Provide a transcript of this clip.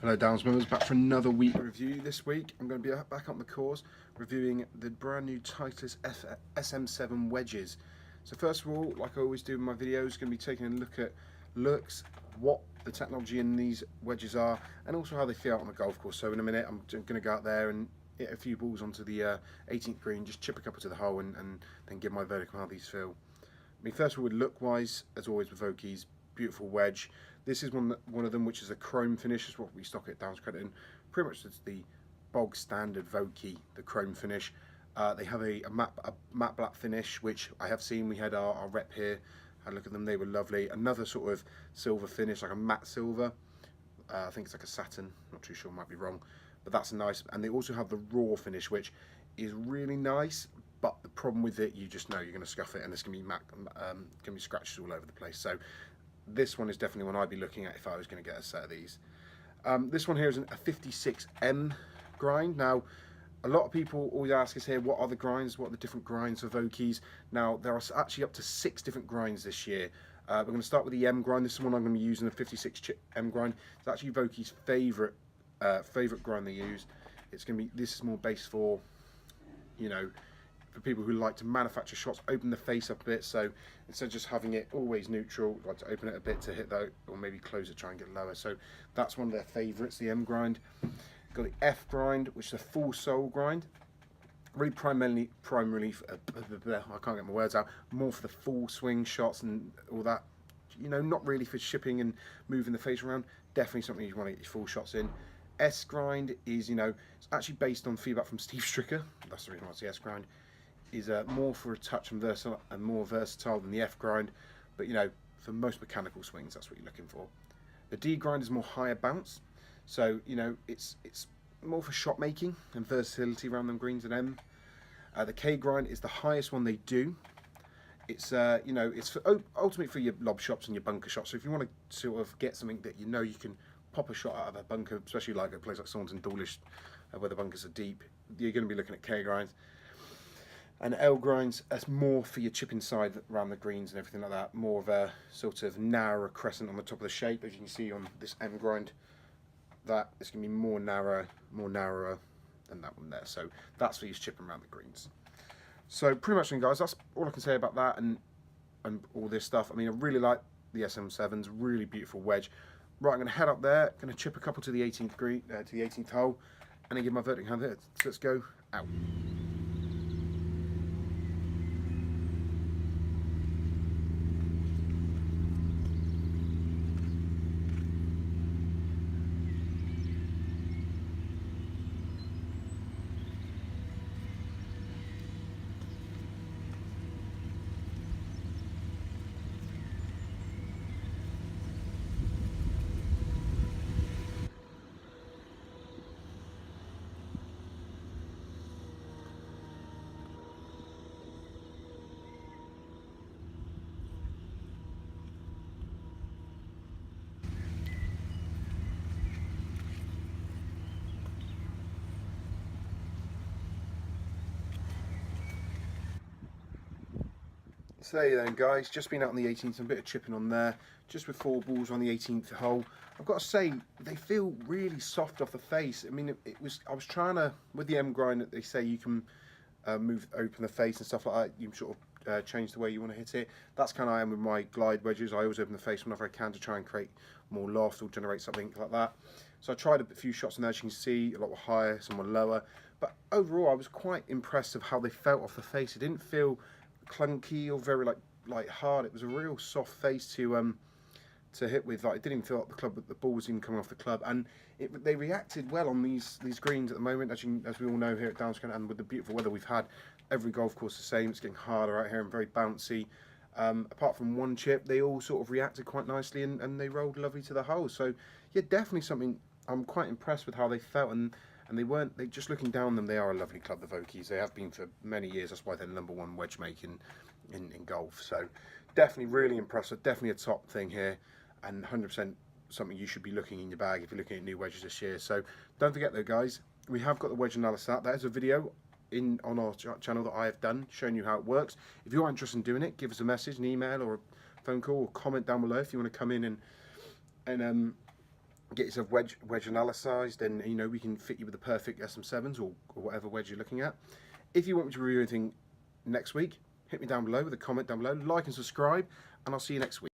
Hello Downs members, back for another week review. This week I'm going to be back on the course reviewing the brand new Titleist SM7 wedges. So first of all, like I always do in my videos, going to be taking a look at looks, what the technology in these wedges are, and also how they feel out on the golf course. So in a minute I'm going to go out there and hit a few balls onto the 18th green, just chip a couple to the hole and then give my verdict on how these feel. I mean, first of all, look wise, as always with Ollie's, beautiful wedge. This is one of them which is a chrome finish, is what we stock at Downs Credit in. Pretty much it's the bog standard Ollie'a, the chrome finish. They have a matte black finish, which I have seen. We had our rep here, had a look at them, they were lovely. Another sort of silver finish, like a matte silver. I think it's like a satin, not too sure, might be wrong. But that's nice. And they also have the raw finish, which is really nice. But the problem with it, you just know you're going to scuff it and it's going to be going to be scratches all over the place. So this one is definitely one I'd be looking at if I was going to get a set of these. This one here is a 56M grind. Now, a lot of people always ask us here, what are the grinds? What are the different grinds of Ollie's? Now, there are actually up to 6 different grinds this year. We're going to start with the M grind. This is one I'm going to be using, the 56M grind. It's actually Ollie's favourite grind they use. It's going to be, this is more based for, you know, for people who like to manufacture shots, open the face up a bit. So instead of just having it always neutral, like to open it a bit to hit that, or maybe close it, try and get lower. So that's one of their favourites, the M grind. Got the F grind, which is a full sole grind. Really primarily I can't get my words out, more for the full swing shots and all that. You know, not really for shipping and moving the face around. Definitely something you want to get your full shots in. S grind is, you know, it's actually based on feedback from Steve Stricker. That's the reason why it's the S grind. Is more for a touch and more versatile than the F grind, but you know, for most mechanical swings, that's what you're looking for. The D grind is more higher bounce, so you know it's more for shot making and versatility around them greens than M. The K grind is the highest one they do. It's you know, it's ultimately for your lob shots and your bunker shots. So if you want to sort of get something that you know you can pop a shot out of a bunker, especially like a place like Saunderson Dawlish, where the bunkers are deep, you're going to be looking at K grinds. And L grinds, that's more for your chip inside around the greens and everything like that. More of a sort of narrower crescent on the top of the shape, as you can see on this M grind. That is going to be more narrower than that one there. So that's for your chipping around the greens. So pretty much then, guys, that's all I can say about that and all this stuff. I mean, I really like the SM7s, really beautiful wedge. Right, I'm going to head up there, going to chip a couple to the 18th green, to the 18th hole, and then give my verdict hand there. So let's go out. So there you then, guys, just been out on the 18th, a bit of chipping on there, just with 4 balls on the 18th hole. I've got to say, they feel really soft off the face. I mean, I was trying to, with the M grind, that they say you can open the face and stuff like that, you can sort of change the way you want to hit it. That's kind of I am with my glide wedges. I always open the face whenever I can to try and create more loft or generate something like that. So I tried a few shots in there, as you can see, a lot were higher, some were lower. But overall, I was quite impressed of how they felt off the face. It didn't feel clunky or very like hard. It was a real soft face to hit with. Like, it didn't even feel like the ball was even coming off the club, and they reacted well on these greens at the moment, as we all know here at Downs Credit, and with the beautiful weather we've had. Every golf course the same. It's getting harder out here and very bouncy. Apart from one chip, they all sort of reacted quite nicely and they rolled lovely to the hole. So yeah, definitely something. I'm quite impressed with how they felt, and they just looking down them, they are a lovely club, the Ollie's. They have been for many years. That's why they're #1 wedge making in golf. So definitely really impressive. Definitely a top thing here, and 100% something you should be looking in your bag if you're looking at new wedges this year. So don't forget though, guys, we have got the wedge analysis out. That is a video on our channel that I have done showing you how it works. If you are interested in doing it, give us a message, an email or a phone call, or comment down below if you want to come in and get yourself wedge analysed, and you know we can fit you with the perfect SM7s or whatever wedge you're looking at. If you want me to review anything next week, hit me down below with a comment down below, like and subscribe, and I'll see you next week.